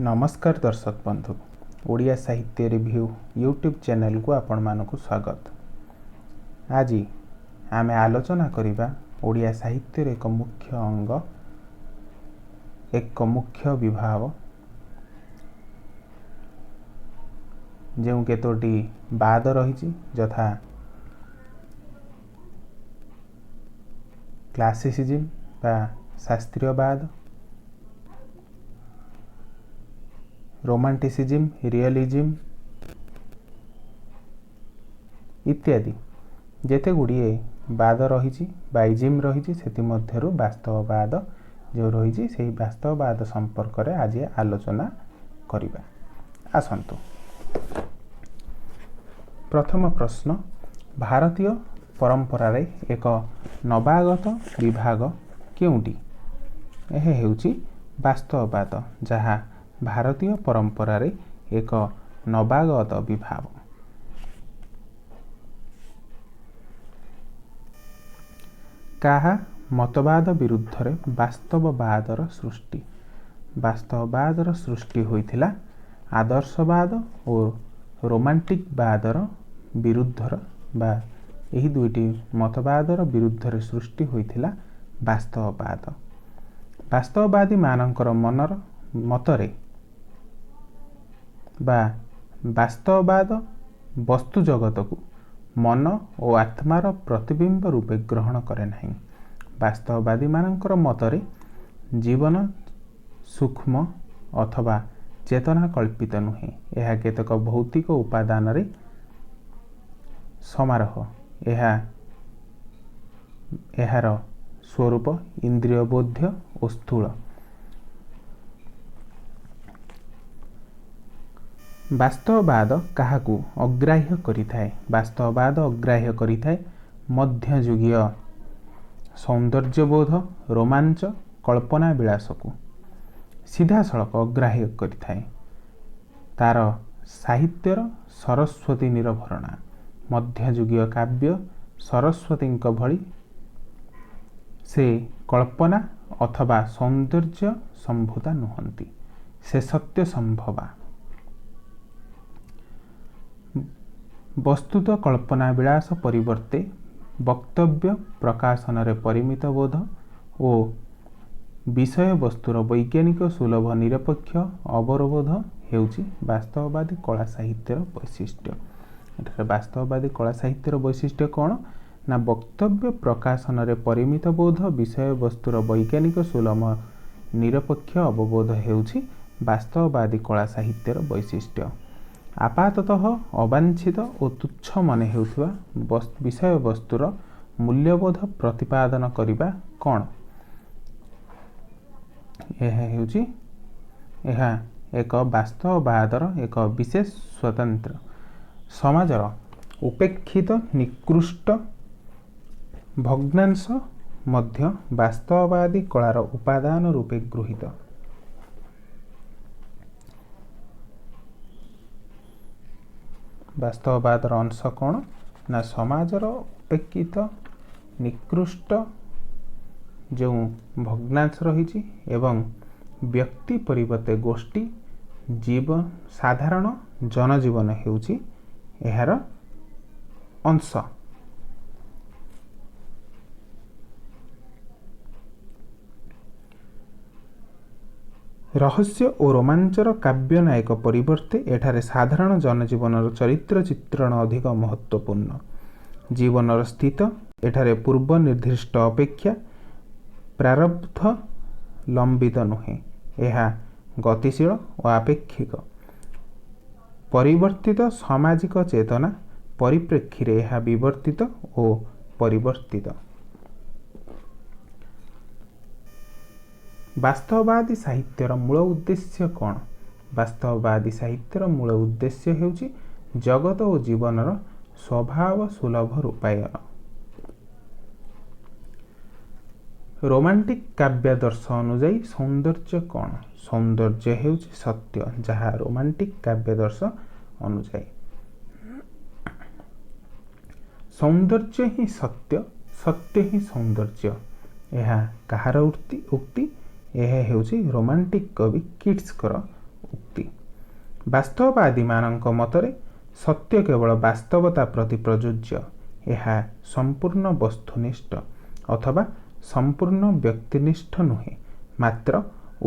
नमस्कार दर्शक बंधु, ओडिया साहित्य रिव्यू यूट्यूब चैनल को आपण मानक स्वागत। आज आम आलोचना करिबा ओडिया साहित्य एक मुख्य अंग, एक मुख्य विभाग जो केतोटी बाद रही यथा क्लासिसिज्म बा शास्त्रीयवाद, रोमांटिसिज्म, रियलिज्म इत्यादि जेते गुड़िए बाद रही बाइजिम रही से वास्तववाद जो रही से वास्तववाद संपर्क में आज आलोचना करिबा। आसंतु प्रथम प्रश्न, भारतीय परंपरा रे एक नवागत विभाग केउटी? यह हेउची वास्तववाद, जहाँ भारतीय परंपरा रे एक नवागत विभाग। काहा मतवाद विरुद्ध रे वास्तववादर सृष्टि? वास्तववादर सृष्टि होइथिला आदर्शवाद और रोमांटिक वादर विरुद्धर बा एही दुईटी मतवादर विरुद्धरे सृष्टि होइथिला वास्तववाद। वास्तववादी मानकर मनर मतरे बा वास्तववाद वस्तु जगत को मन और आत्मार प्रतिबिंब रूपे ग्रहण करे नहीं। वास्तववादी मानकर मतरे जीवन सूक्ष्म अथवा चेतना कल्पित नुहे, यह केतक भौतिक उपादान रे समारोह। एहार स्वरूप इंद्रिय बोध्य और स्थूल। वास्तववाद काहाकू अग्राह्य करिथाए? वास्तववाद अग्राह्य करिथाए मध्ययुगीय सौंदर्यबोध, रोमांच, कल्पना विलास को सीधा सड़क अग्राह्य करिथाए। तार साहित्यर सरस्वती निरभरणा, मध्ययुगीय काव्य सरस्वती भली से कल्पना अथवा सौंदर्य संभूता नुहंती, से सत्य संभवा। वस्तुत कल्पना विलास परिवर्ते वक्तव्य प्रकाशन रे परिमित बोध और विषय वस्तुर वैज्ञानिक सुलभ निरपेक्ष अवरोध हेउची वास्तववादी कला साहित्यर वैशिष्ट्य। वास्तववादी कला साहित्यर वैशिष्ट्य कौन ना? वक्तव्य प्रकाशन रे परिमित बोध, विषय वस्तुर वैज्ञानिक सुलभ निरपेक्ष अवबोध हेउची वास्तववादी कला साहित्यर वैशिष्ट्य। आपाततः अवांछित और तुच्छ मन हेउथुवा विषय वस्तुर मूल्यबोध प्रतिपादन करिबा कौन? यह एक वास्तववादर एक विशेष स्वतंत्र समाजर उपेक्षित निकृष्ट भग्नांश मध्य वास्तववादी कलार उपादान रूपे गृहीत। वास्तववादर अंश कौन ना? समाजर उपेक्षित निकृष्ट जो भग्नांश रही एवं व्यक्ति परिवर्ते गोष्ठी जीवन साधारण जनजीवन हेउची एहार अंश। रहस्य और रोमांचर काव्य नायक परिवर्ते एठारे साधारण जनजीवनर चरित्र चित्रण अधिक महत्वपूर्ण। जीवनर स्थित एठारे पूर्व निर्दिष्ट अपेक्षा प्रारब्ध लंबित नुहे, यह गतिशील और आपेक्षिक। परिवर्तित सामाजिक चेतना परिप्रेक्षी रे यह विवर्तित और परिवर्तित। वास्तववादी साहित्यर मूल उद्देश्य कौन? वास्तववादी साहित्यर मूल उद्देश्य हेउची जगत और जीवनर स्वभाव सुलभ रूपायन। रोमांटिक काव्यादर्श अनुजाई सौंदर्य कौन? सौंदर्य हेउची सत्य, जहाँ रोमांटिक काव्यादर्श अनुजाई सौंदर्य ही सत्य, सत्य ही सौंदर्य। यह कहार उक्ति? यह हेउची रोमांटिक कवि किट्सकर ଉକ୍ତି। ବାସ୍ତବବାଦୀମାନଙ୍କ ମତରେ ସତ୍ୟ କେବଳ ବାସ୍ତବତା ପ୍ରତି ପ୍ରଯୁଜ୍ୟ। ଏହା ସମ୍ପୂର୍ଣ୍ଣ ବସ୍ତୁନିଷ୍ଠ ଅଥବା ସମ୍ପୂର୍ଣ୍ଣ ବ୍ୟକ୍ତିନିଷ୍ଠ ନୁହେଁ, ମାତ୍ର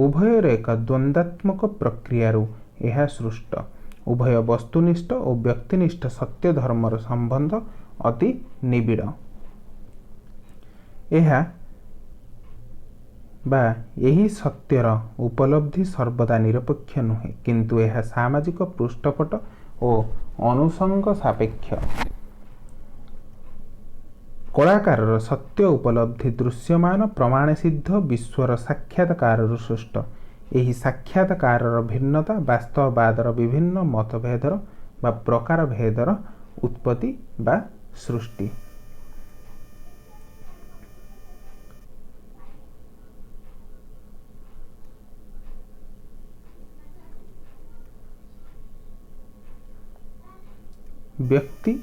ଉଭୟର ଏକ ଦ୍ୱନ୍ଦ୍ୱାତ୍ମକ ପ୍ରକ୍ରିୟାରୁ ଏହା ସୃଷ୍ଟ। ଉଭୟ ବସ୍ତୁନିଷ୍ଠ ଓ ବ୍ୟକ୍ତିନିଷ୍ଠ ସତ୍ୟ ଧର୍ମର ସମ୍ବନ୍ଧ ଅତି ନିବିଡ଼। ଏହି ସତ୍ୟର ଉପଲବ୍ଧି ସର୍ବଦା ନିରପେକ୍ଷ ନୁହେଁ, କିନ୍ତୁ ଏହା ସାମାଜିକ ପୃଷ୍ଠପଟ ଓ ଅନୁଷଙ୍ଗ ସାପେକ୍ଷ। କଳାକାରର ସତ୍ୟ ଉପଲବ୍ଧି ଦୃଶ୍ୟମାନ ପ୍ରମାଣସିଦ୍ଧ ବିଶ୍ୱର ସାକ୍ଷାତକାରରୁ ସୃଷ୍ଟ। ଏହି ସାକ୍ଷାତକାରର ଭିନ୍ନତା ବାସ୍ତବବାଦର ବିଭିନ୍ନ ମତଭେଦର ବା ପ୍ରକାରଭେଦର ଉତ୍ପତ୍ତି ବା ସୃଷ୍ଟି। ବ୍ୟକ୍ତି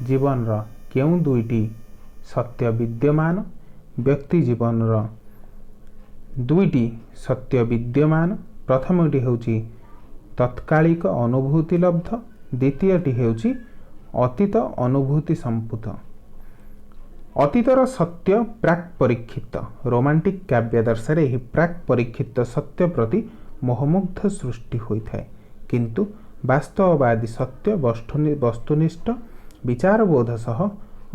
ଜୀବନର କେଉଁ ଦୁଇଟି ସତ୍ୟ ବିଦ୍ୟମାନ? ବ୍ୟକ୍ତି ଜୀବନର ଦୁଇଟି ସତ୍ୟ ବିଦ୍ୟମାନ। ପ୍ରଥମଟି ହେଉଛି ତତ୍କାଳିକ ଅନୁଭୂତି ଲବ୍ଧ, ଦ୍ୱିତୀୟଟି ହେଉଛି ଅତୀତ ଅନୁଭୂତି ସମ୍ପୁତ। ଅତୀତର ସତ୍ୟ ପ୍ରାକ୍ ପରୀକ୍ଷିତ। ରୋମାଣ୍ଟିକ୍ କାବ୍ୟାଦର୍ଶରେ ଏହି ପ୍ରାକ୍ ପରୀକ୍ଷିତ ସତ୍ୟ ପ୍ରତି ମୋହମୁଗ୍ଧ ସୃଷ୍ଟି ହୋଇଥାଏ, କିନ୍ତୁ ବାସ୍ତବବାଦୀ ସତ୍ୟ ବସ୍ତୁନିଷ୍ଠ ବିଚାରବୋଧ ସହ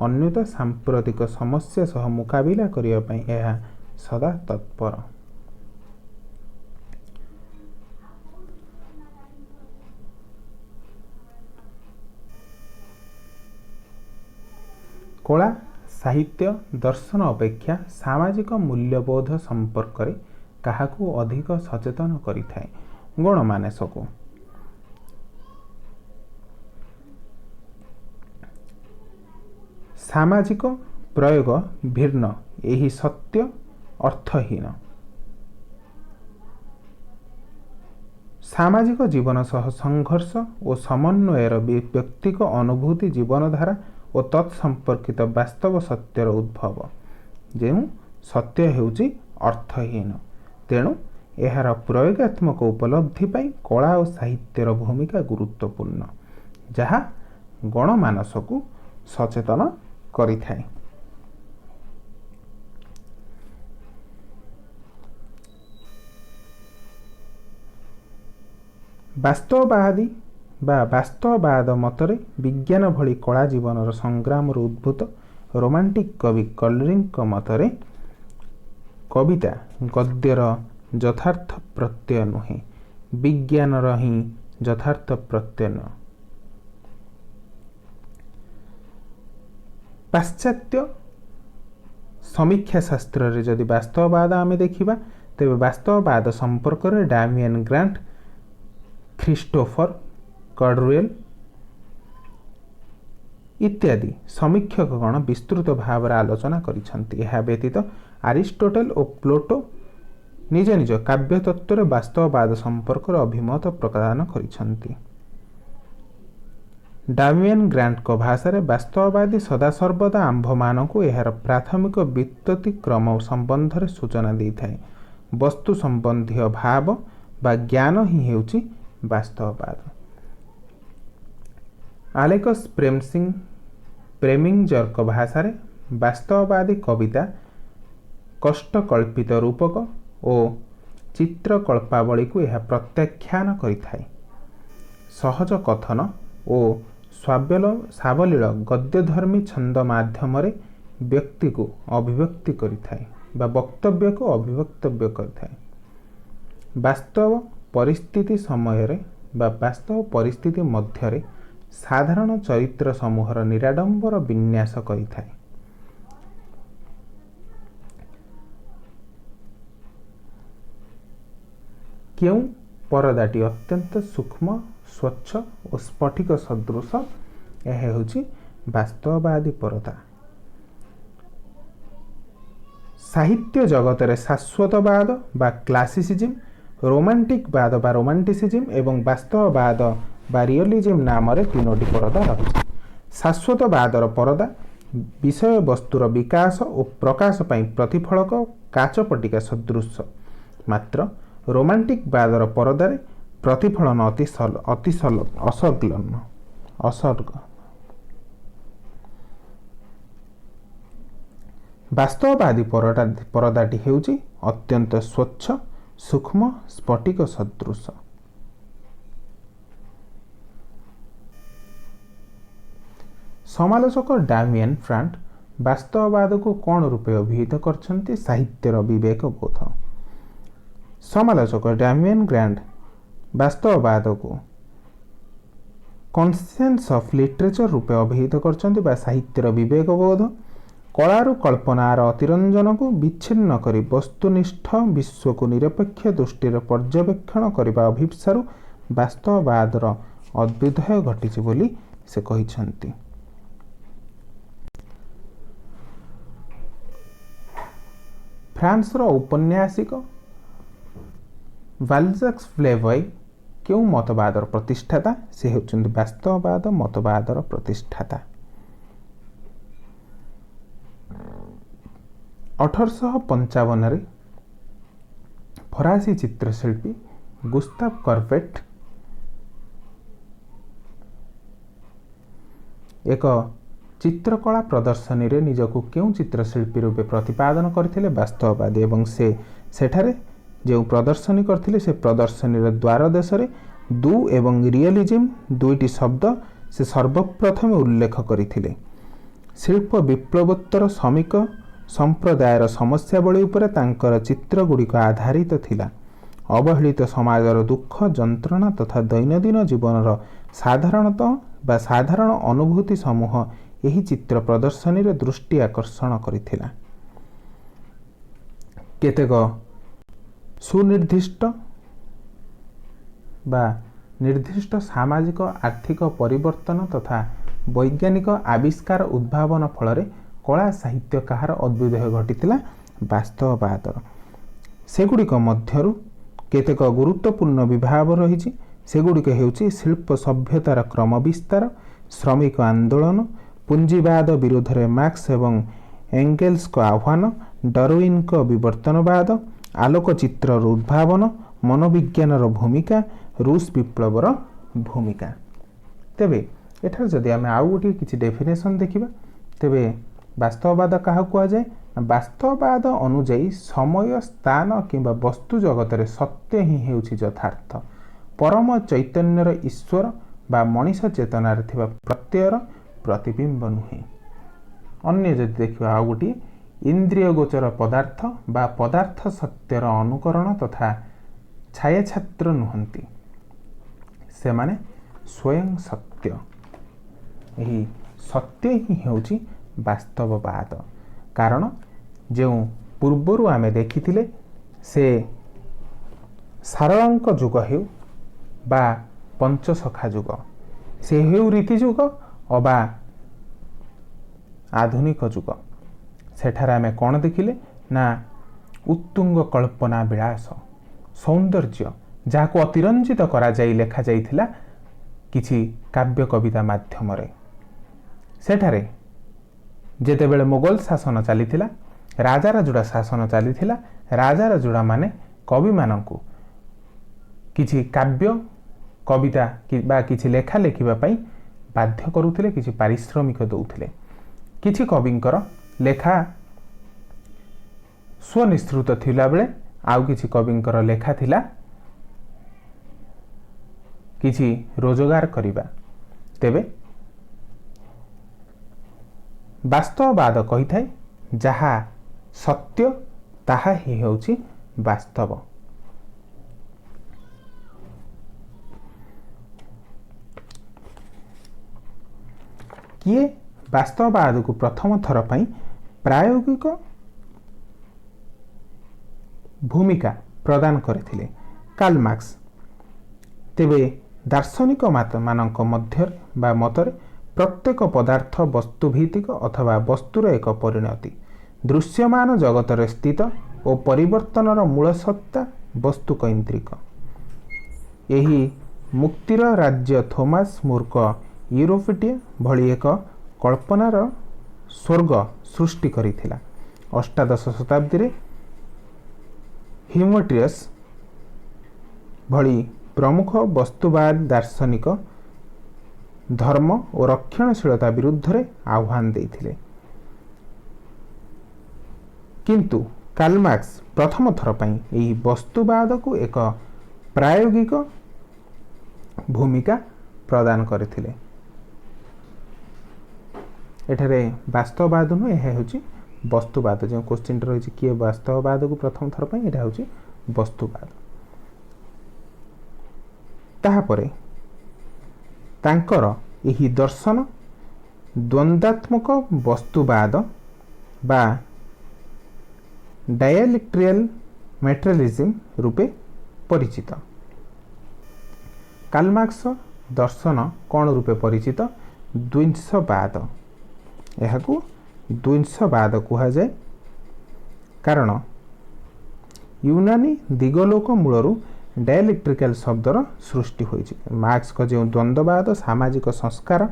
ଅନ୍ୱତ ସାମ୍ପ୍ରତିକ ସମସ୍ୟା ସହ ମୁକାବିଲା କରିବା ପାଇଁ ଏହା ସଦା ତତ୍ପର। କଳା, ସାହିତ୍ୟ, ଦର୍ଶନ ଅପେକ୍ଷା ସାମାଜିକ ମୂଲ୍ୟବୋଧ ସମ୍ପର୍କରେ କାହାକୁ ଅଧିକ ସଚେତନ କରିଥାଏ? ଗଣମାନସକୁ। ସାମାଜିକ ପ୍ରୟୋଗ ଭିନ୍ନ, ଏହି ସତ୍ୟ ଅର୍ଥହୀନ। ସାମାଜିକ ଜୀବନ ସହ ସଂଘର୍ଷ ଓ ସମନ୍ୱୟର ବ୍ୟକ୍ତିକ ଅନୁଭୂତି ଜୀବନଧାରା ଓ ତତ୍ସମ୍ପର୍କିତ ବାସ୍ତବ ସତ୍ୟର ଉଦ୍ଭବ। ଯେଉଁ ସତ୍ୟ ହେଉଛି ଅର୍ଥହୀନ, ତେଣୁ ଏହାର ପ୍ରୟୋଗାତ୍ମକ ଉପଲବ୍ଧି ପାଇଁ କଳା ଓ ସାହିତ୍ୟର ଭୂମିକା ଗୁରୁତ୍ୱପୂର୍ଣ୍ଣ, ଯାହା ଗଣମାନସକୁ ସଚେତନ କରିଥାଏ। ବାସ୍ତବବାଦୀ ବା ବାସ୍ତବବାଦ ମତରେ ବିଜ୍ଞାନ ଭଳି କଳା ଜୀବନର ସଂଗ୍ରାମରୁ ଉଦ୍ଭୂତ। ରୋମାଣ୍ଟିକ୍ କବି କଲରିଂଙ୍କ ମତରେ କବିତା ଗଦ୍ୟର ଯଥାର୍ଥ ପ୍ରତ୍ୟୟ ନୁହେଁ, ବିଜ୍ଞାନର ହିଁ ଯଥାର୍ଥ ପ୍ରତ୍ୟୟ। ପାଶ୍ଚାତ୍ୟ ସମୀକ୍ଷା ଶାସ୍ତ୍ରରେ ଯଦି ବାସ୍ତବବାଦ ଆମେ ଦେଖିବା, ତେବେ ବାସ୍ତବବାଦ ସମ୍ପର୍କରେ ଡାମିଏନ୍ ଗ୍ରାଣ୍ଟ, ଖ୍ରୀଷ୍ଟୋଫର କଡ୍ୱେଲ୍ ଇତ୍ୟାଦି ସମୀକ୍ଷକଗଣ ବିସ୍ତୃତ ଭାବରେ ଆଲୋଚନା କରିଛନ୍ତି। ଏହା ବ୍ୟତୀତ ଆରିଷ୍ଟୋଟେଲ ଓ ପ୍ଲେଟୋ ନିଜ ନିଜ କାବ୍ୟ ତତ୍ତ୍ୱରେ ବାସ୍ତବବାଦ ସମ୍ପର୍କରେ ଅଭିମତ ପ୍ରଦାନ କରିଛନ୍ତି। ଡାମିଏନ୍ ଗ୍ରାଣ୍ଟଙ୍କ ଭାଷାରେ ବାସ୍ତବବାଦୀ ସଦାସର୍ବଦା ଆମ୍ଭମାନଙ୍କୁ ଏହାର ପ୍ରାଥମିକ ବ୍ୟୁତ୍ପତ୍ତି କ୍ରମ ସମ୍ବନ୍ଧରେ ସୂଚନା ଦେଇଥାଏ। ବସ୍ତୁ ସମ୍ବନ୍ଧୀୟ ଭାବ ବା ଜ୍ଞାନ ହିଁ ହେଉଛି ବାସ୍ତବବାଦ। ଆଲେକସ୍ ପ୍ରେମିଞ୍ଜରଙ୍କ ଭାଷାରେ ବାସ୍ତବବାଦୀ କବିତା କଷ୍ଟକଳ୍ପିତ ରୂପକ ଓ ଚିତ୍ରକଳ୍ପାବଳୀକୁ ଏହା ପ୍ରତ୍ୟାଖ୍ୟାନ କରିଥାଏ। ସହଜ କଥନ ଓ ସାବଲୀଳ ଗଦ୍ୟଧର୍ମୀ ଛନ୍ଦ ମାଧ୍ୟମରେ ବ୍ୟକ୍ତିକୁ ଅଭିବ୍ୟକ୍ତି କରିଥାଏ ବା ବକ୍ତବ୍ୟକୁ ଅଭିବ୍ୟକ୍ତବ୍ୟ କରିଥାଏ। ବାସ୍ତବ ପରିସ୍ଥିତି ସମୟରେ ବା ବାସ୍ତବ ପରିସ୍ଥିତି ମଧ୍ୟରେ ସାଧାରଣ ଚରିତ୍ର ସମୂହର ନିରାଡମ୍ବର ବିନ୍ୟାସ କରିଥାଏ। କେଉଁ ପରଦାଟି ଅତ୍ୟନ୍ତ ସୂକ୍ଷ୍ମ, ସ୍ୱଚ୍ଛ ଓ ସ୍ଫଟିକ ସଦୃଶ? ଏହା ହେଉଛି ବାସ୍ତବବାଦୀ ପରଦା। ସାହିତ୍ୟ ଜଗତରେ ଶାଶ୍ୱତବାଦ ବା କ୍ଲାସିସିଜିମ୍, ରୋମାଣ୍ଟିକ୍ ବାଦ ବା ରୋମାଣ୍ଟିସିଜିମ୍ ଏବଂ ବାସ୍ତବବାଦ ବା ରିଅଲିଜିମ୍ ନାମରେ ତିନୋଟି ପରଦା ରହିଛି। ଶାଶ୍ୱତବାଦର ପରଦା ବିଷୟବସ୍ତୁର ବିକାଶ ଓ ପ୍ରକାଶ ପାଇଁ ପ୍ରତିଫଳକ କାଚପଟିକା ସଦୃଶ, ମାତ୍ର ରୋମାଣ୍ଟିକ୍ ବାଦର ପରଦାରେ प्रतिफलन असर्ग। ବାସ୍ତବବାଦୀ ପରଦାଟି ହେଉଛି ଅତ୍ୟନ୍ତ ସ୍ୱଚ୍ଛ, ସୂକ୍ଷ୍ମ, ସ୍ଫଟିକ ସଦୃଶ। ସମାଲୋଚକ ଡାମିଏନ୍ ଫ୍ରାଣ୍ଟ ବାସ୍ତବବାଦକୁ କ'ଣ ରୂପେ ଅଭିହିତ କରିଛନ୍ତି? ସାହିତ୍ୟର ବିବେକ ବୋଧ। ସମାଲୋଚକ ଡାମିଏନ୍ ଗ୍ରାଣ୍ଡ ବାସ୍ତବବାଦକୁ କନସେନ୍ସ ଅଫ୍ ଲିଟରେଚର ରୂପେ ଅଭିହିତ କରିଛନ୍ତି ବା ସାହିତ୍ୟର ବିବେକ ବୋଧ। କଳାରୁ କଳ୍ପନାର ଅତିରଞ୍ଜନକୁ ବିଚ୍ଛିନ୍ନ କରି ବସ୍ତୁନିଷ୍ଠ ବିଶ୍ୱକୁ ନିରପେକ୍ଷ ଦୃଷ୍ଟିରେ ପର୍ଯ୍ୟବେକ୍ଷଣ କରିବା ଅଭିପ୍ସାରୁ ବାସ୍ତବବାଦର ଅଭ୍ୟୁଦୟ ଘଟିଛି ବୋଲି ସେ କହିଛନ୍ତି। ଫ୍ରାନ୍ସର ଔପନ୍ୟାସିକ ଭାଲଜାକ୍ ଫ୍ଲେଭୟ କେଉଁ ମତବାଦର ପ୍ରତିଷ୍ଠାତା? ସେ ହେଉଛନ୍ତି ବାସ୍ତବବାଦ ମତବାଦର ପ୍ରତିଷ୍ଠାତା। 1855 ଫରାସୀ ଚିତ୍ରଶିଳ୍ପୀ ଗୁସ୍ତାଭ କରବେଟ୍ ଏକ ଚିତ୍ରକଳା ପ୍ରଦର୍ଶନୀରେ ନିଜକୁ କେଉଁ ଚିତ୍ରଶିଳ୍ପୀ ରୂପେ ପ୍ରତିପାଦନ କରିଥିଲେ? ବାସ୍ତବବାଦୀ। ଏବଂ ସେ ସେଠାରେ ଯେଉଁ ପ୍ରଦର୍ଶନୀ କରିଥିଲେ ସେ ପ୍ରଦର୍ଶନୀର ଦ୍ୱାର ଦେଶରେ ଦୁ ଏବଂ ରିଅଲିଜିମ୍ ଦୁଇଟି ଶବ୍ଦ ସେ ସର୍ବପ୍ରଥମେ ଉଲ୍ଲେଖ କରିଥିଲେ। ଶିଳ୍ପ ବିପ୍ଳବୋତ୍ତର ଶ୍ରମିକ ସମ୍ପ୍ରଦାୟର ସମସ୍ୟାବଳୀ ଉପରେ ତାଙ୍କର ଚିତ୍ରଗୁଡ଼ିକ ଆଧାରିତ ଥିଲା। ଅବହେଳିତ ସମାଜର ଦୁଃଖ ଯନ୍ତ୍ରଣା ତଥା ଦୈନନ୍ଦିନ ଜୀବନର ସାଧାରଣ ଅନୁଭୂତି ସମୂହ ଏହି ଚିତ୍ର ପ୍ରଦର୍ଶନୀରେ ଦୃଷ୍ଟି ଆକର୍ଷଣ କରିଥିଲା। କେତେକ ସୁନିର୍ଦ୍ଦିଷ୍ଟ ବା ନିର୍ଦ୍ଦିଷ୍ଟ ସାମାଜିକ ଆର୍ଥିକ ପରିବର୍ତ୍ତନ ତଥା ବୈଜ୍ଞାନିକ ଆବିଷ୍କାର ଉଦ୍ଭାବନ ଫଳରେ କଳା ସାହିତ୍ୟ କାହାର ଅଭ୍ୟୁଦୟ ଘଟିଥିଲା? ବାସ୍ତବବାଦର। ସେଗୁଡ଼ିକ ମଧ୍ୟରୁ କେତେକ ଗୁରୁତ୍ୱପୂର୍ଣ୍ଣ ବିଭାଗ ରହିଛି। ସେଗୁଡ଼ିକ ହେଉଛି ଶିଳ୍ପ ସଭ୍ୟତାର କ୍ରମ ବିସ୍ତାର, ଶ୍ରମିକ ଆନ୍ଦୋଳନ, ପୁଞ୍ଜିବାଦ ବିରୋଧରେ ମାର୍କ୍ସ ଏବଂ ଏଙ୍ଗେଲ୍ସଙ୍କ ଆହ୍ୱାନ, ଡାରୱିନ୍ଙ୍କ ବିବର୍ତ୍ତନବାଦ, ଆଲୋକଚିତ୍ରର ଉଦ୍ଭାବନ, ମନୋବିଜ୍ଞାନର ଭୂମିକା, ରୁଷ ବିପ୍ଳବର ଭୂମିକା। ତେବେ ଏଠାରେ ଯଦି ଆମେ ଆଉ ଗୋଟିଏ କିଛି ଡେଫିନେସନ୍ ଦେଖିବା, ତେବେ ବାସ୍ତବବାଦ କାହାକୁ କୁହାଯାଏ? ବାସ୍ତବବାଦ ଅନୁଯାୟୀ ସମୟ, ସ୍ଥାନ କିମ୍ବା ବସ୍ତୁ ଜଗତରେ ସତ୍ୟ ହିଁ ହେଉଛି ଯଥାର୍ଥ, ପରମ ଚୈତନ୍ୟର ଈଶ୍ୱର ବା ମଣିଷ ଚେତନାରେ ଥିବା ପ୍ରତ୍ୟୟର ପ୍ରତିବିମ୍ବ ନୁହେଁ। ଅନ୍ୟ ଯଦି ଦେଖିବା ଆଉ ଗୋଟିଏ, ଇନ୍ଦ୍ରିୟ ଗୋଚର ପଦାର୍ଥ ବା ପଦାର୍ଥ ସତ୍ୟର ଅନୁକରଣ ତଥା ଛାୟାଛାତ୍ର ନୁହନ୍ତି, ସେମାନେ ସ୍ୱୟଂ ସତ୍ୟ। ଏହି ସତ୍ୟ ହିଁ ହେଉଛି ବାସ୍ତବବାଦ। କାରଣ ଯେଉଁ ପୂର୍ବରୁ ଆମେ ଦେଖିଥିଲେ ସେ ସାରଳାଙ୍କ ଯୁଗ ହେଉ ବା ପଞ୍ଚସଖା ଯୁଗ, ସେ ହେଉ ରୀତି ଯୁଗ ଅବା ଆଧୁନିକ ଯୁଗ, ସେଠାରେ ଆମେ କ'ଣ ଦେଖିଲେ ନା ଉତ୍ତୁଙ୍ଗ କଳ୍ପନା ବିଳାସ, ସୌନ୍ଦର୍ଯ୍ୟ ଯାହାକୁ ଅତିରଞ୍ଜିତ କରାଯାଇ ଲେଖାଯାଇଥିଲା କିଛି କାବ୍ୟ କବିତା ମାଧ୍ୟମରେ। ସେଠାରେ ଯେତେବେଳେ ମୋଗଲ ଶାସନ ଚାଲିଥିଲା, ରାଜାରାଜୁଡ଼ା ଶାସନ ଚାଲିଥିଲା, ରାଜାରାଜୁଡ଼ା ମାନେ କବିମାନଙ୍କୁ କିଛି କାବ୍ୟ କବିତା ବା କିଛି ଲେଖା ଲେଖିବା ପାଇଁ ବାଧ୍ୟ କରୁଥିଲେ, କିଛି ପାରିଶ୍ରମିକ ଦେଉଥିଲେ। କିଛି କବିଙ୍କର ଲେଖା ସ୍ୱନିଃସୃତ ଥିଲାବେଳେ ଆଉ କିଛି କବିଙ୍କର ଲେଖା ଥିଲା କିଛି ରୋଜଗାର କରିବା। ତେବେ ବାସ୍ତବବାଦ କହିଥାଏ ଯାହା ସତ୍ୟ ତାହା ହିଁ ହେଉଛି ବାସ୍ତବ। କିଏ ବାସ୍ତବବାଦକୁ ପ୍ରଥମ ଥର ପାଇଁ ପ୍ରାୟୋଗିକ ଭୂମିକା ପ୍ରଦାନ କରିଥିଲେ? Karl Marx. ତେବେ ଦାର୍ଶନିକ ମାନଙ୍କ ମଧ୍ୟରେ ବା ମତରେ ପ୍ରତ୍ୟେକ ପଦାର୍ଥ ବସ୍ତୁଭିତ୍ତିକ ଅଥବା ବସ୍ତୁର ଏକ ପରିଣତି, ଦୃଶ୍ୟମାନ ଜଗତରେ ସ୍ଥିତ ଓ ପରିବର୍ତ୍ତନର ମୂଳ ସତ୍ତା ବସ୍ତୁକୈନ୍ଦ୍ରିକ। ଏହି ମୁକ୍ତିର ରାଜ୍ୟ ଥୋମାସ ମୁର୍ଙ୍କ ୟୁରୋପିଟିଆ ଭଳି ଏକ କଳ୍ପନାର ସ୍ୱର୍ଗ ସୃଷ୍ଟି କରିଥିଲା। ଅଷ୍ଟାଦଶ ଶତାବ୍ଦୀରେ ହିମୋଟ୍ରିୟସ୍ ଭଳି प्रमुख वस्तुवाद दार्शनिक धर्म और रक्षणशीलता विरुद्ध रे आह्वान देइथिले। किंतु कार्ल मार्क्स प्रथम थर पई एही वस्तुवाद को एक प्रायोगिक भूमिका प्रदान करथिले। एठारे वास्तववाद नु एहा होची वस्तुवाद। जो क्वेश्चन रही किए वास्तववाद को प्रथम थर पई एटा होची वस्तुवाद। ताहापरे तांकर एही दर्शन द्वंद्वात्मक वस्तुवाद बा डायलेक्ट्रियल मेटेरियलिज्म रूपे परिचित। कार्ल मार्क्स दर्शन कौन रूपे परिचित? द्वंद्ववाद। यह द्वंद्ववाद कहा जाए कारण यूनानी दिगलोक मूलरू डायलेक्ट्रिकल शब्दर सृष्टि होइछि। मार्क्स को जो द्वंद्ववाद सामाजिक संस्कार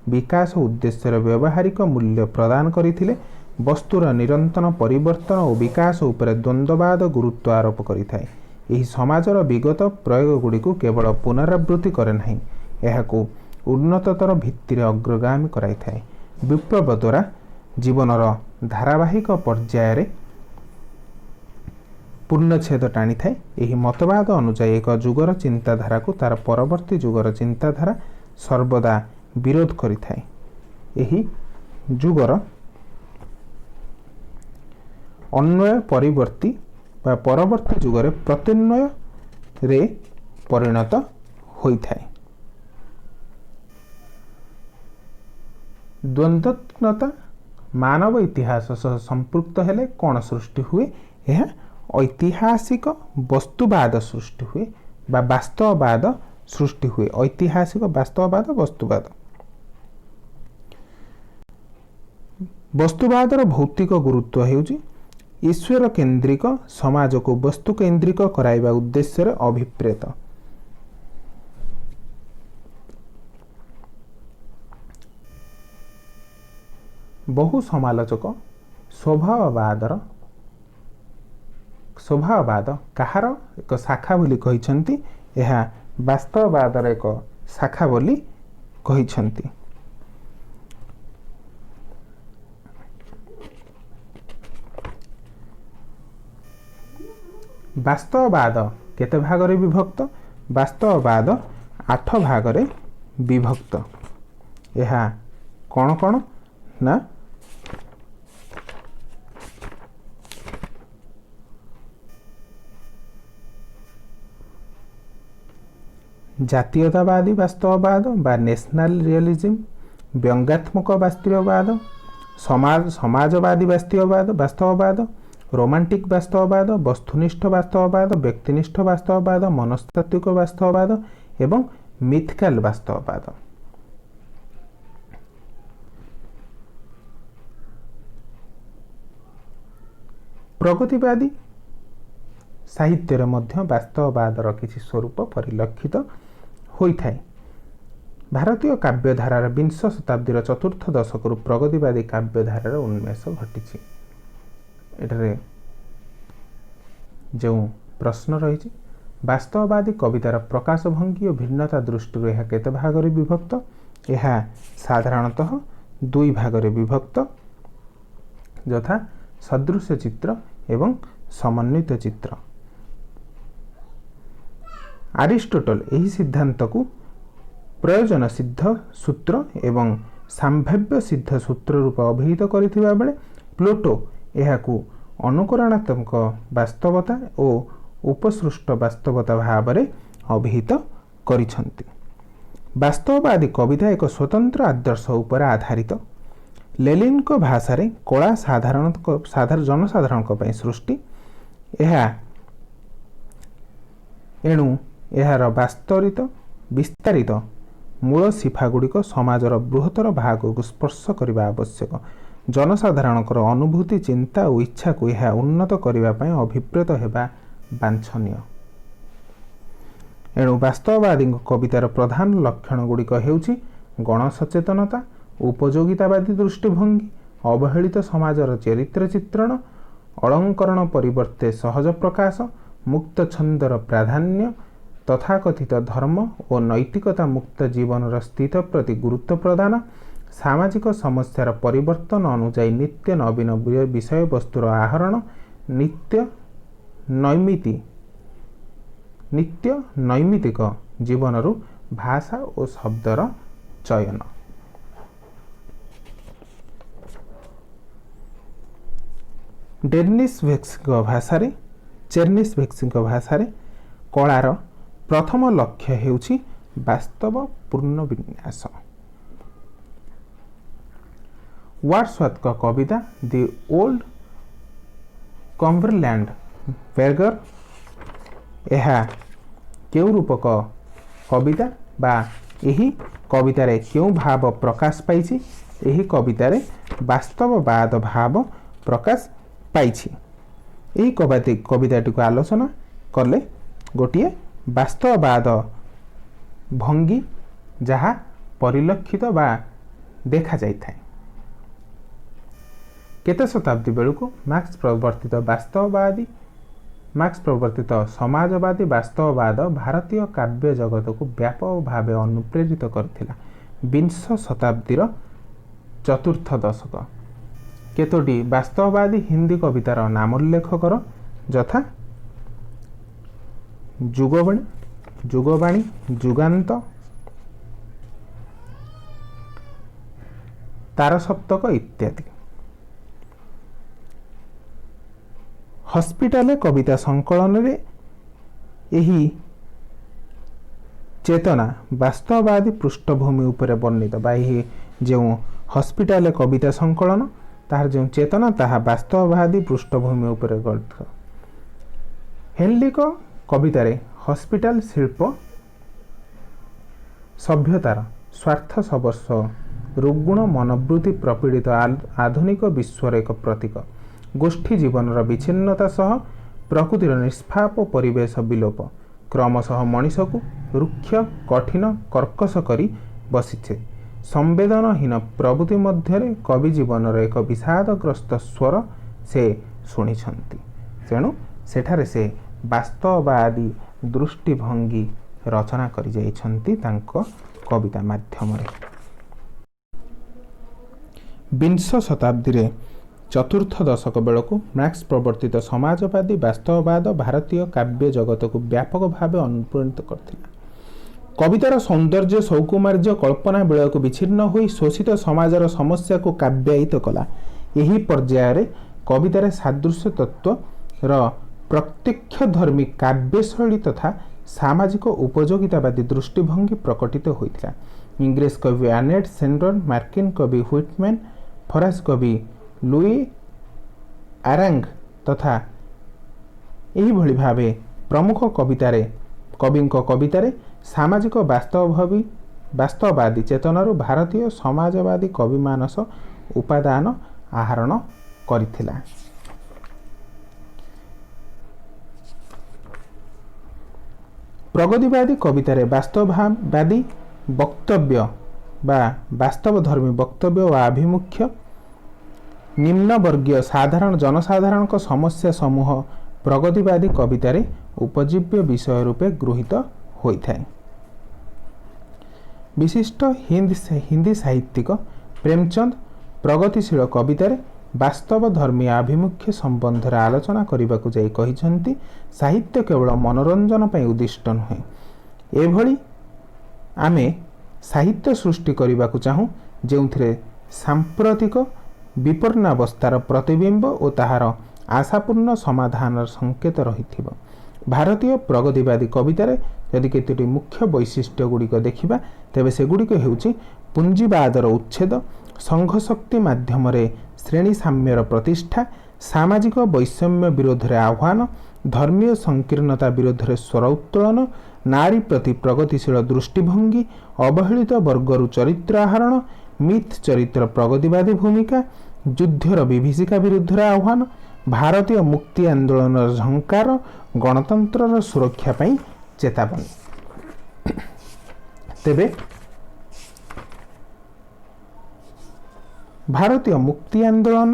विकास उद्देश्य व्यवहारिक मूल्य प्रदान करथिले, वस्तुर निरंतर परिवर्तन और विकास उपर द्वंद्ववाद गुरुत्व आरोप करिथाय। एही समाजर विगत प्रयोग गुड़िक केवल पुनरावृत्ति करे नहीं, एहाकू उन्नततर भित्तिर अग्रगामी कराइथाय। विप्लव द्वारा जीवनर धारावाहिक पर्यायर पूर्णछेद टाणी थाए। यही मतवाद अनुसार एक जुगर चिंताधारा को तार परवर्ती जुगर चिंताधारा सर्वदा विरोध करिथाए। यही जुगर अन्वय परिवर्ती बा परवर्ती जुगरे प्रत्यन्वय रे परिणत होइथाए। द्वंद्वात्मकता मानव इतिहास सह संपृक्त हेले कौन सृष्टि हुए? यह ऐतिहासिक वस्तुवाद सृष्टि हुए बा वास्तववाद सृष्टि हुए। ऐतिहासिक वास्तववाद वस्तुवाद। वस्तुवादर भौतिक गुरुत्व हेउची ईश्वर केन्द्रिक समाज को वस्तु केन्द्रिक कराइबा उद्देश्य अभिप्रेत। बहु समालोचक स्वभाववाद कहार एक शाखा बोली कहिसंती, यह वास्तववादर एक शाखा बोली कहिसंती। वास्तववाद केते भागरे विभक्त? वास्तववाद 8 भागरे विभक्त। यह कौन कौन ना जातीयतावादी वास्तववाद बा नेशनल रियलिज्म, व्यंग्यात्मक वास्तववाद, समाजवादी वास्तववाद, रोमांटिक वास्तववाद, वस्तुनिष्ठ वास्तववाद, व्यक्तिनिष्ठ वास्तववाद, मनस्तात्विक वास्तववाद एवं मिथिकल वास्तववाद। प्रगतिवादी साहित्य मध्य वास्तववादर किछि स्वरूप परिलक्षित होइथाय। भारतीय काव्यधारार 20 शताब्दीर चतुर्थ दशकरू प्रगतिवादी काव्यधारार उन्मेष घटिछि। एठारे जो प्रश्न रही वास्तववादी कवितार प्रकाशभंगी और भिन्नता दृष्टि यह केते भागरे विभक्त? यह साधारणतः 2 भागरे विभक्त, यथा सदृश चित्र एवं समन्वित चित्र। अरिस्टोटल यही सिद्धांत को प्रयोजन सिद्ध सूत्र एवं सांभाव्य सिद्ध सूत्र रूप अभिहित करिथिबा बेले प्लूटो यहाकू अनुकरणात्मक वास्तवता और उपसृष्ट वास्तवता भावरे अभिहित करिसंती। वास्तववादी कविता एक स्वतंत्र आदर्श उपर आधारित। लेनिन को भाषा रे कला साधारण जनसाधारण को पई सृष्टि। एणु यार वास्तवित विस्तारित मूल शिफा गुड़िक समाजर बृहत्तर भाग को स्पर्श करने आवश्यक। जनसाधारणकर अनुभूति चिंता और इच्छा को यह उन्नत करने अभिप्रेत होगा वांछनीय। एणु वास्तववादी कवितार प्रधान लक्षण गुड़िक हेउछि गणसचेतनता, उपयोगितावादी दृष्टिभंगी, अवहेलित समाजर चरित्र चित्रण, अलंकरण परिवर्ते सहज प्रकाश, मुक्त छंदर प्राधान्य, तथाकथित धर्म और नैतिकता मुक्त जीवन स्थित प्रति गुरुत्व प्रदान, सामाजिक समस्यार परिवर्तन अनुଯାयी नित्य नवीन विषय वस्तुर आहरण, नित्य नैमित्तिक जीवनरू भाषा और शब्दर चयन। चेर्निसभेक्सिଙ୍କ भाषारे कलार प्रथम लक्ष्य हेउछि वास्तव पूर्ण विन्यास। वर्ड्सवर्थ कविता दि ओल्ड कम्बरलैंड बेगर यह केउ रूपक कविता बा यही कवितारे केउ भाव प्रकाश पाइछि? यही कवितारे वास्तववाद भाव प्रकाश पाइछि। यही कविताटी को आलोचना कले गोटे वास्तववाद भंगी जहा परिलक्षित बा देखा जाय थाए। केते शताब्दी बेलू मार्क्स प्रवर्तित समाजवादी वास्तववाद भारतीय काव्य जगत को व्यापक भाव अनुप्रेरित करथिला। 20 शताब्दीर चतुर्थ दशक केतोटी वास्तववादी हिंदी कवितार नाम उल्लेख कर, यथा जुगबाणी, जुगान्त, तारसप्तक इत्यादि। हॉस्पिटल कविता संकलन रे यही चेतना वास्तववादी पृष्ठभूमि उपरे वर्णित बा जो हॉस्पिटल कविता संकलन तार जो चेतना ताहा वास्तववादी पृष्ठभूमि उपरे गठित। हेनली को कवितारे हॉस्पिटल शिल्प सभ्यतार स्वार्थ सबर्ष रुग्ण मनोवृत्ति प्रपीड़ित आधुनिक विश्वर एक प्रतीक। गोष्ठी जीवनर विच्छिन्नता सह प्रकृतिर निष्पाप परिवेश विलोप क्रमशः मनीष को रुक्ष कठिन कर्कश करी बसिछे। संवेदनहीन प्रवृत्ति मध्य कवि जीवनर एक विषादग्रस्त स्वर से शुणिछंती। तेणु सेठारे से वास्तववादी दृष्टिभंगी रचना करि जाइछंती तांको कविता माध्यम रे। 20 शताब्दी रे चतुर्थ दशक बेलू मार्क्स प्रवर्तित समाजवादी वास्तववाद भारतीय काव्य जगत को व्यापक भाव अनुप्राणित करथिला। कवितार सौंदर्य सौकुमार्य कल्पना बेल को विच्छिन्न होई शोषित समाजर समस्या को काव्यायित कला। यही पर्यायर कवितार सादृश्य तत्व र प्रत्यक्ष धर्मी काव्यशैली तथा सामाजिक उपयोगितावादी दृष्टिभंगी प्रकटित होइथिला। इंग्रेज कवि आनेट सेंडन, मार्किन कवि व्हिटमैन, फरांस कवि लुई आरांग तथा यही भली भावे प्रमुख कवितारे सामाजिक वास्तववादी चेतनारू भारतीय समाजवादी कवि मानस उपादान आहरण करिथिला। प्रगतिवादी कवितारे वास्तववादी वक्तव्य बा वास्तवधर्मी वक्तव्य व आभिमुख्य निम्न वर्गीय साधारण जनसाधारण समस्या समूह प्रगतिवादी कवितारे उपजीव्य विषय रूपे गृहीत होइथाए। विशिष्ट हिंदी साहित्यिक प्रेमचंद प्रगतिशील कवितारे वास्तवधर्मी आभिमुख्य संबंध रे आलोचना करबाकू जाई कहिसंती, साहित्य केवल मनोरंजन पई उद्दिष्ट नुहे। एभली आमे साहित्य सृष्टि करबाकू चाहूँ जेउथिरे सांप्रतिक विपन्नावस्थार प्रतिबिंब और ताहार आशापूर्ण समाधान संकेत रही। भारतीय प्रगतिवादी कवितारे यदि केतोटी मुख्य वैशिष्ट्य गुड़िक देखिबा तेबे सेगुड़िक हेउछि पुंजीवादर उच्छेद, संघ शक्ति माध्यम श्रेणी साम्यर प्रतिष्ठा, सामाजिक वैषम्य विरोध रे आह्वान, धर्मीय संकीर्णता विरोध रे स्वर उत्तोलन, नारी प्रति प्रगतिशील दृष्टिभंगी, अवहेलित वर्गरु चरित्र आहरण, मिथ चरित्र प्रगतिवादी भूमिका, युद्धर विभीषिका विरुद्ध आह्वान, भारतीय मुक्ति आंदोलन झंकार, गणतंत्र सुरक्षा पई चेतावनी। तेबे भारतीय मुक्ति आंदोलन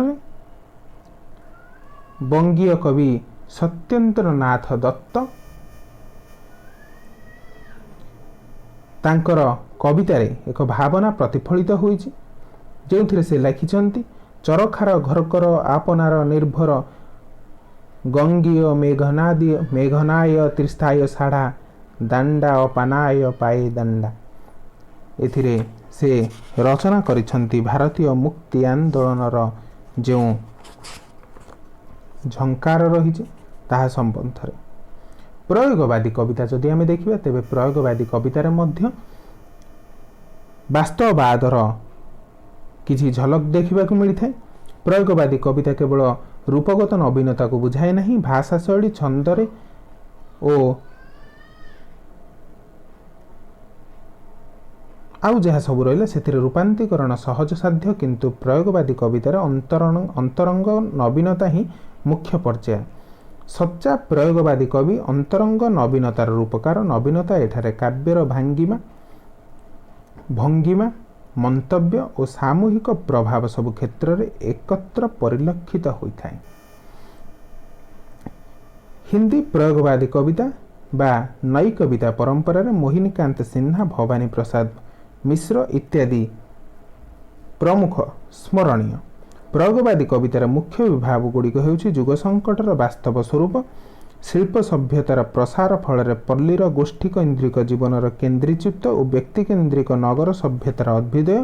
बंगीय कवि सत्येंद्रनाथ दत्त ତାଙ୍କର କବିତାରେ ଏକ ଭାବନା ପ୍ରତିଫଳିତ ହୋଇଛି, ଯେଉଁଥିରେ ସେ ଲେଖିଛନ୍ତି ଚରଖାର ଘରକର ଆପନାର ନିର୍ଭର ଗଙ୍ଗୀୟ ମେଘନାୟ ତ୍ରିସ୍ଥାୟ ଶାଢ଼ା ଦାଣ୍ଡା ଅପାନାୟ ପାଏ ଦାଣ୍ଡା। ଏଥିରେ ସେ ରଚନା କରିଛନ୍ତି ଭାରତୀୟ ମୁକ୍ତି ଆନ୍ଦୋଳନର ଯେଉଁ ଝଙ୍କାର ରହିଛି ତାହା ସମ୍ବନ୍ଧରେ। ପ୍ରୟୋଗବାଦୀ କବିତା ଯଦି ଆମେ ଦେଖିବା, ତେବେ ପ୍ରୟୋଗବାଦୀ କବିତାରେ ମଧ୍ୟ ବାସ୍ତବବାଦର କିଛି ଝଲକ ଦେଖିବାକୁ ମିଳିଥାଏ। ପ୍ରୟୋଗବାଦୀ କବିତା କେବଳ ରୂପଗତ ନବୀନତାକୁ ବୁଝାଏ ନାହିଁ, ଭାଷା ଶୈଳୀ, ଛନ୍ଦରେ ଓ ଆଉ ଯାହା ସବୁ ରହିଲା ସେଥିରେ ରୂପାନ୍ତରୀକରଣ ସହଜସାଧ୍ୟ, କିନ୍ତୁ ପ୍ରୟୋଗବାଦୀ କବିତାରେ ଅନ୍ତରଙ୍ଗ ନବୀନତା ହିଁ ମୁଖ୍ୟ ପର୍ଯ୍ୟାୟ। ସଚ୍ଚା ପ୍ରୟୋଗବାଦୀ କବି ଅନ୍ତରଙ୍ଗ ନବୀନତାର ରୂପକାର। ନବୀନତା ଏଠାରେ କାବ୍ୟର ଭଙ୍ଗିମା, ମନ୍ତବ୍ୟ ଓ ସାମୂହିକ ପ୍ରଭାବ ସବୁ କ୍ଷେତ୍ରରେ ଏକତ୍ର ପରିଲକ୍ଷିତ ହୋଇଥାଏ। ହିନ୍ଦୀ ପ୍ରୟୋଗବାଦୀ କବିତା ବା ନଈ କବିତା ପରମ୍ପରାରେ ମୋହିନୀକାନ୍ତ ସିହ୍ନା, ଭବାନୀ ପ୍ରସାଦ ମିଶ୍ର ଇତ୍ୟାଦି ପ୍ରମୁଖ ସ୍ମରଣୀୟ। ପ୍ରୟୋଗବାଦୀ କବିତାର ମୁଖ୍ୟ ବିଭାଗ ଗୁଡ଼ିକ ହେଉଛି ଯୁଗ ସଂକଟର ବାସ୍ତବ ସ୍ୱରୂପ, ଶିଳ୍ପ ସଭ୍ୟତାର ପ୍ରସାର ଫଳରେ ପଲ୍ଲୀର ଗୋଷ୍ଠୀକୈନ୍ଦ୍ରିକ ଜୀବନର କେନ୍ଦ୍ରୀଚ୍ୟୁତ ଓ ବ୍ୟକ୍ତିକେନ୍ଦ୍ରିକ ନଗର ସଭ୍ୟତାର ଅଭ୍ୟୁଦୟ,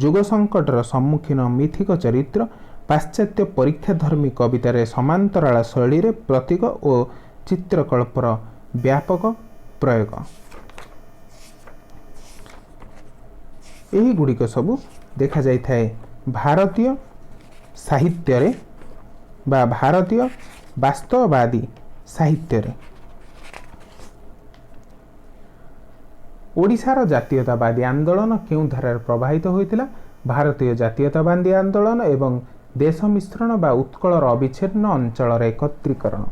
ଯୁଗ ସଂକଟର ସମ୍ମୁଖୀନ ମିଥିକ ଚରିତ୍ର, ପାଶ୍ଚାତ୍ୟ ପରୀକ୍ଷାଧର୍ମୀ କବିତାରେ ସମାନ୍ତରାଳ ଶୈଳୀରେ ପ୍ରତୀକ ଓ ଚିତ୍ରକଳ୍ପର ବ୍ୟାପକ ପ୍ରୟୋଗ। ଏହିଗୁଡ଼ିକ ସବୁ ଦେଖାଯାଇଥାଏ ଭାରତୀୟ ସାହିତ୍ୟରେ ବା ଭାରତୀୟ ବାସ୍ତବବାଦୀ ସାହିତ୍ୟରେ। ଓଡ଼ିଶାର ଜାତୀୟତାବାଦୀ ଆନ୍ଦୋଳନ କେଉଁ ଧାରାରେ ପ୍ରବାହିତ ହୋଇଥିଲା? ଭାରତୀୟ ଜାତୀୟତାବାଦୀ ଆନ୍ଦୋଳନ ଏବଂ ଦେଶ ମିଶ୍ରଣ ବା ଉତ୍କଳର ଅବିଚ୍ଛିନ୍ନ ଅଞ୍ଚଳର ଏକତ୍ରୀକରଣ,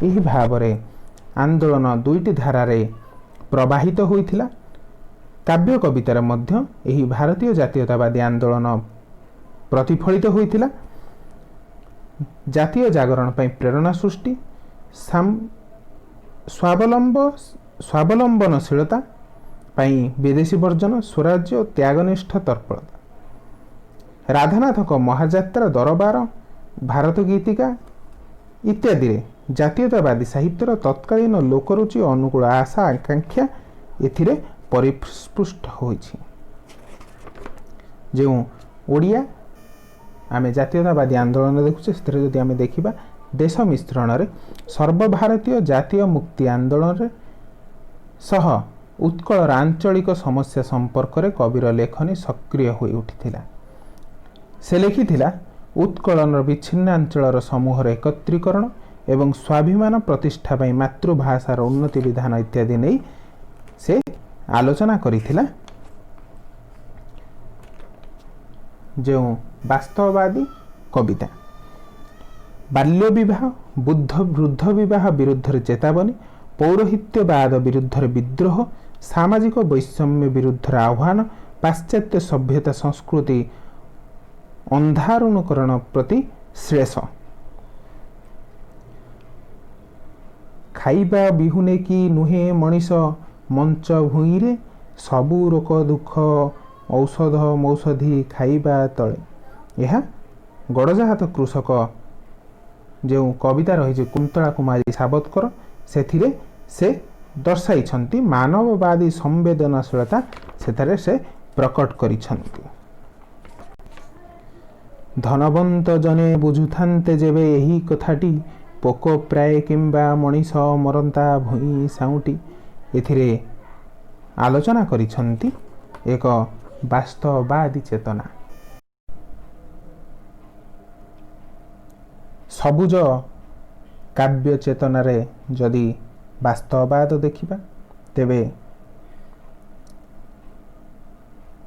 ଏହି ଭାବରେ ଆନ୍ଦୋଳନ ଦୁଇଟି ଧାରାରେ ପ୍ରବାହିତ ହୋଇଥିଲା। କାବ୍ୟ କବିତାରେ ମଧ୍ୟ ଏହି ଭାରତୀୟ ଜାତୀୟତାବାଦୀ ଆନ୍ଦୋଳନ ପ୍ରତିଫଳିତ ହୋଇଥିଲା। ଜାତୀୟ ଜାଗରଣ ପାଇଁ ପ୍ରେରଣା ସୃଷ୍ଟି, ସ୍ୱାବଲମ୍ବନଶୀଳତା ପାଇଁ ବିଦେଶୀ ବର୍ଜନ, ସ୍ୱରାଜ୍ୟ ଓ ତ୍ୟାଗନିଷ୍ଠ ତତ୍ପରତା। ରାଧାନାଥଙ୍କ ମହାଯାତ୍ରା, ଦରବାର, ଭାରତ ଗୀତିକା ଇତ୍ୟାଦିରେ ଜାତୀୟତାବାଦୀ ସାହିତ୍ୟର ତତ୍କାଳୀନ ଲୋକରୁଚି ଓ ଅନୁକୂଳ ଆଶା ଆକାଂକ୍ଷା ଏଥିରେ ପରିସ୍ପୃଷ୍ଟ ହୋଇଛି। ଯେଉଁ ଓଡ଼ିଆ ଆମେ ଜାତୀୟତାବାଦୀ ଆନ୍ଦୋଳନ ଦେଖୁଛେ, ସେଥିରେ ଯଦି ଆମେ ଦେଖିବା ଦେଶ ମିଶ୍ରଣରେ ସର୍ବଭାରତୀୟ ଜାତୀୟ ମୁକ୍ତି ଆନ୍ଦୋଳନରେ ସହ ଉତ୍କଳର ଆଞ୍ଚଳିକ ସମସ୍ୟା ସମ୍ପର୍କରେ କବିର ଲେଖନୀ ସକ୍ରିୟ ହୋଇ ଉଠିଥିଲା। ସେ ଲେଖିଥିଲା ଉତ୍କଳର ବିଚ୍ଛିନ୍ନାଞ୍ଚଳର ସମୂହର ଏକତ୍ରୀକରଣ ଏବଂ ସ୍ୱାଭିମାନ ପ୍ରତିଷ୍ଠା ପାଇଁ ମାତୃଭାଷାର ଉନ୍ନତି ବିଧାନ ଇତ୍ୟାଦି ନେଇ ସେ ଆଲୋଚନା କରିଥିଲା। ଯେଉଁ ବାସ୍ତବବାଦୀ କବିତା, ବାଲ୍ୟ ବିବାହ, ବୃଦ୍ଧ ବିବାହ ବିରୁଦ୍ଧରେ ଚେତାବନୀ, ପୌରୋହିତ୍ୟବାଦ ବିରୁଦ୍ଧରେ ବିଦ୍ରୋହ, ସାମାଜିକ ବୈଷମ୍ୟ ବିରୁଦ୍ଧରେ ଆହ୍ୱାନ, ପାଶ୍ଚାତ୍ୟ ସଭ୍ୟତା ସଂସ୍କୃତି ଅନ୍ଧାରୁଣୀକରଣ ପ୍ରତି ଶ୍ଲେଷ। ଖାଇବା ବିହୁନେ କି ନୁହେଁ ମଣିଷ ମଞ୍ଚ ଭୂଇଁରେ, ସବୁ ରୋଗ ଦୁଃଖ ଔଷଧ ମୌଷଧି ଖାଇବା ତଳେ। ଏହା ଗଡ଼ଜାତ କୃଷକ ଯେଉଁ କବିତା ରହିଛି କୁନ୍ତଳା କୁମାରୀ ସାବତକର, ସେଥିରେ ସେ ଦର୍ଶାଇଛନ୍ତି ମାନବବାଦୀ ସମ୍ବେଦନଶୀଳତା ସେଥିରେ ସେ ପ୍ରକଟ କରିଛନ୍ତି। ଧନବନ୍ତ ଜନେ ବୁଝୁଥାନ୍ତେ ଯେବେ ଏହି କଥାଟି, ପୋକ ପ୍ରାୟ କିମ୍ବା ମଣିଷ ମରନ୍ତା ଭୂଇଁ ସାଉଁଟି। ଏଥିରେ ଆଲୋଚନା କରିଛନ୍ତି ଏକ ବାସ୍ତବବାଦୀ ଚେତନା। ସବୁଜ କାବ୍ୟ ଚେତନାରେ ଯଦି ବାସ୍ତବବାଦ ଦେଖିବା, ତେବେ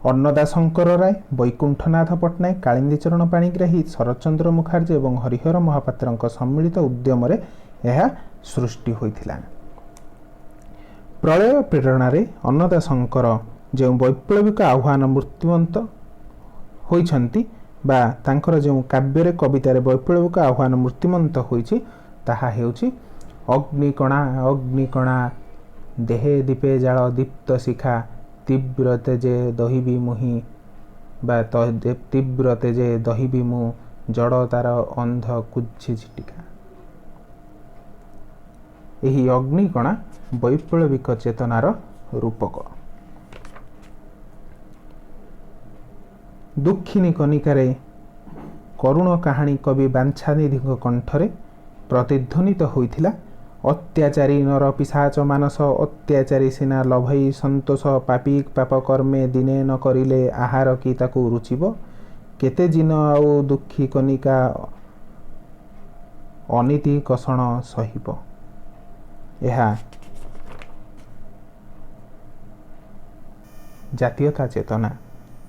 ଅନ୍ନଦାଶଙ୍କର ରାୟ, ବୈକୁଣ୍ଠନାଥ ପଟ୍ଟନାୟକ, କାଳିନ୍ଦୀ ଚରଣ ପାଣିଗ୍ରାହୀ, ଶରତଚନ୍ଦ୍ର ମୁଖାର୍ଜୀ ଏବଂ ହରିହର ମହାପାତ୍ରଙ୍କ ସମ୍ମିଳିତ ଉଦ୍ୟମରେ ଏହା ସୃଷ୍ଟି ହୋଇଥିଲା। ପ୍ରଳୟ ପ୍ରେରଣାରେ ଅନ୍ନଦାଶଙ୍କର ଯେଉଁ ବୈପ୍ଳବିକ ଆହ୍ୱାନ ମୂର୍ତ୍ତିମନ୍ତ ହୋଇଛନ୍ତି ବା ତାଙ୍କର ଯେଉଁ କାବ୍ୟରେ କବିତାରେ ବୈପ୍ଳବିକ ଆହ୍ୱାନ ମୂର୍ତ୍ତିମନ୍ତ ହୋଇଛି, ତାହା ହେଉଛି ଅଗ୍ନିକଣା ଅଗ୍ନିକଣା ଦେହେ ଦୀପେ ଜାଳ ଦୀପ୍ତ ଶିଖା, तीव्र तेजे दहिबी मुहि बा तीव्र तेजे दहिबी मु जड़ तार अंध कुझी झिटिका। यही अग्निकणा वैप्लविक चेतनार रूपक। दुखिनी कनिकारे करुण कहानी कवि बांछानिधि कंठरे प्रतिध्वनित होइथिला। अत्याचारी नर पिशाच मानस अत्याचारी सिना लभई संतोष पापी पाप कर्मे दिने न करिले आहार कि ताकू रुचिब केते जिन आउ दुखी कनिका अनीति कषण सहिब। यह जातीयता चेतना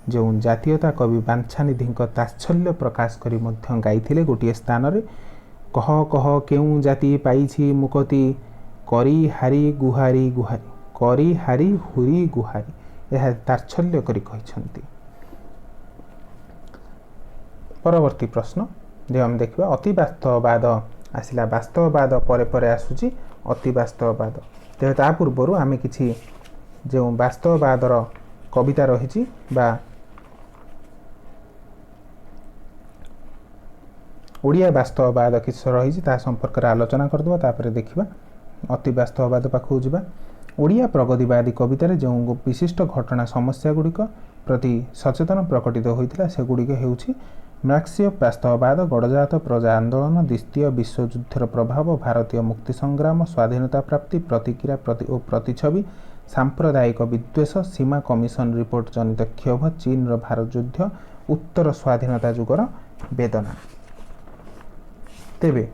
जो जातीयता कवि बांछानिधि तात्सल्य प्रकाश करी मध्य गाइथिले गोटे स्थान रे कह कह केउ जाति पाइछि मुकति करी हारी गुहारी गुहारी करी हारी हुरी गुहारी। यह तात्सल्य करी कहिसंती। परवर्ती प्रश्न जे हम देखिबा अति वास्तववाद आसिला। वास्तववाद परे परे आसुची अति वास्तववाद। तेबे ता पूर्वरु आमे किछि जो वास्तववादर कविता रहिछि बा ओडिया वास्तववाद किस रही संपर्क में आलोचना करदे। तापर देखा अति वास्तववाद पाखु जावा। ओडिया प्रगतिवादी कवितार जो विशिष्ट घटना समस्या गुड़िक प्रति सचेतन प्रकटित होता से गुड़िक हेउछि मार्क्सीय वास्तववाद, गणजात प्रजा आंदोलन, द्वितीय विश्वयुद्धर प्रभाव, भारतीय मुक्ति संग्राम, स्वाधीनता प्राप्ति, प्रतिक्रिया और प्रतिछवि, सांप्रदायिक विद्वेष, सीमा कमिशन रिपोर्ट जनित क्षोभ, चीन भारत युद्ध, उत्तर स्वाधीनता जुगर वेदना। तेबे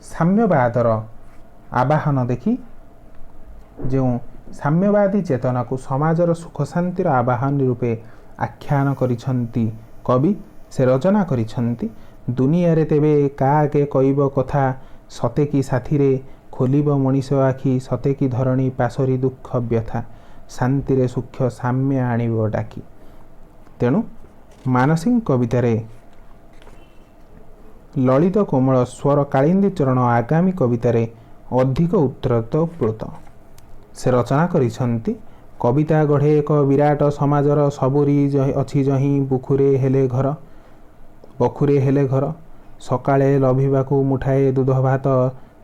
साम्यवादर आवाहन देखि जो साम्यवादी चेतना को समाजर सुख शांतिर आवाहन रूपे आख्यान करिछंती कवि से रचना करिछंती। दुनिया रे तेबे काके कइब कथा सते की साथी रे खोलिब मनीष आखि सते की धरणी पासरी दुख व्यथा शांति रे सुख साम्य आनिब डाकी। तेणु मानसिंह कवितारे ललित कोमल स्वर कालिंदी चरण आगामी कवितारे अधिक उत्तरप्रोत से रचना करिछंती। कविता गढ़े एक विराट समाजर सबुरी अच्छी जही बुखुरे हेले घर सकाळे लभिबाकू मुठाए दूध भात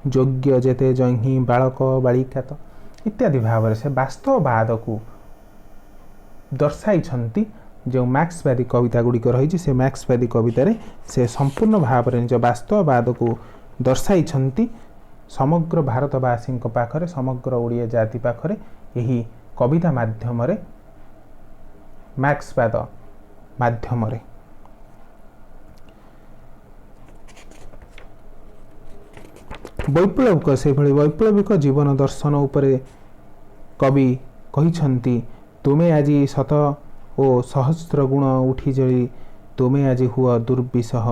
योग्य जेते जही बालक बालिका तो इत्यादि भाव से वास्तववाद को दर्शाई। जो मार्क्सवादी कविता गुड़िक रही से मार्क्सवादी कवितार से संपूर्ण भाव में निज वास्तववाद को दर्शाई। समग्र भारतवासी पाखरे समग्र ओडिया जाति पाखरे यही कविता माध्यम मार्क्सवाद माध्यम वैप्लविक से भली वैप्लविक जीवन दर्शन उपरे कवि कहिछंती। तुमे आजी शत ओ सहस्र गुण उठी जली तुमे आजी हुआ दुर्विसह।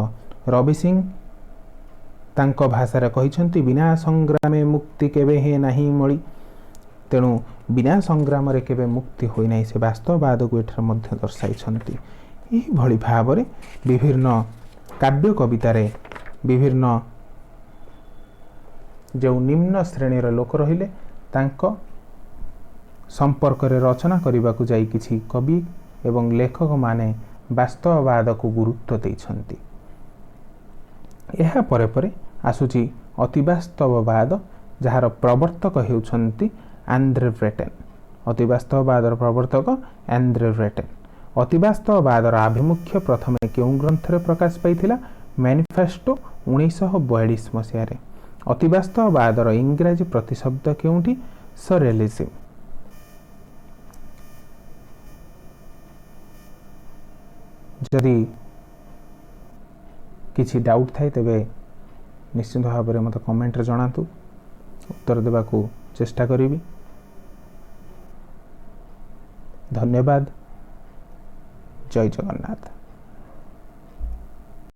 रवि सिंह तांको भाषा कहिछंती बिना संग्रामे मुक्ति केबे हे नाही मळी। तेणु बिना संग्राम रे केबे मुक्ति होई नाही से वास्तववाद को एठर मध्य दर्शाइछंती। एही भली भाबरे विभिन्न काव्य कवितारे विभिन्न जो निम्न श्रेणीर लोक रहिले तांको संपर्क रे रचना करबाकू जाई किछि कवि एवं लेखक माने वास्तववाद को गुरुत्व देइछंती। एहा परे परे आसुची अतिवास्तववाद जहार प्रवर्तक हेउछंती आंद्रे व्रेटेन। अतिवास्तववादर प्रवर्तक आंद्रे व्रेटेन। अतिवास्तववादर आभिमुख्य प्रथमे केउं ग्रंथरे प्रकाश पाइथिला? मैनिफेस्टो 1942 मसिहारे। अतिवास्तववादर इंग्राजी प्रतिशब्द केउंठी? सरेलिज्म। जदि किसी डाउट थाए तेबे निश्चित भाव में मत कमेंट रे जणातु, उत्तर देबाकू चेष्टा करिबी। धन्यवाद। जय जगन्नाथ।